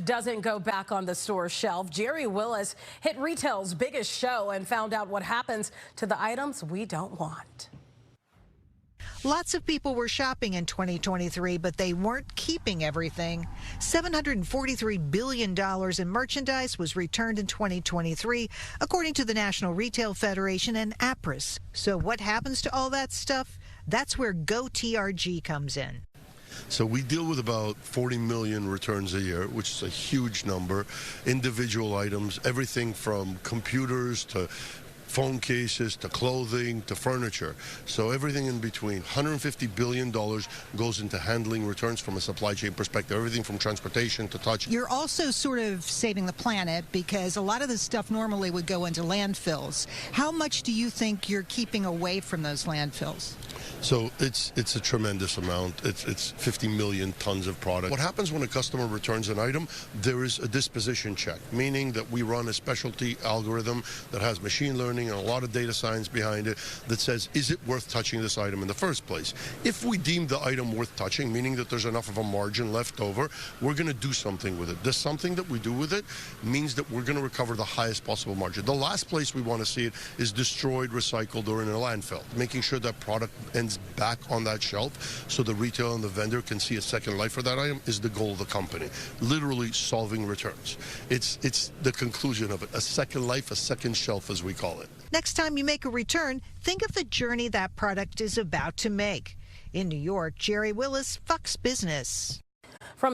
Doesn't go back on the store shelf. Gerri Willis hit retail's biggest show and found out what happens to the items we don't want. Lots of people were shopping in 2023, but they weren't keeping everything. $743 billion in merchandise was returned in 2023, according to the National Retail Federation and APRIS. So what happens to all that stuff? That's where GoTRG comes in. So we deal with about 40 million returns a year, which is a huge number. Individual items, everything from computers to phone cases to clothing to furniture. So everything in between. $150 billion goes into handling returns from a supply chain perspective, everything from transportation to touch. You're also sort of saving the planet because a lot of this stuff normally would go into landfills. How much do you think you're keeping away from those landfills? So it's a tremendous amount. It's 50 million tons of product. What happens when a customer returns an item? There is a disposition check, meaning that we run a specialty algorithm that has machine learning and a lot of data science behind it that says, is it worth touching this item in the first place? If we deem the item worth touching, meaning that there's enough of a margin left over, we're going to do something with it. The something that we do with it means that we're going to recover the highest possible margin. The last place we want to see it is destroyed, recycled, or in a landfill. Making sure that product ends back on that shelf so the retailer and the vendor can see a second life for that item is the goal of the company. Literally solving returns. It's the conclusion of it. A second life, a second shelf, as we call it. Next time you make a return, think of the journey that product is about to make. In New York, Gerri Willis, Fox Business.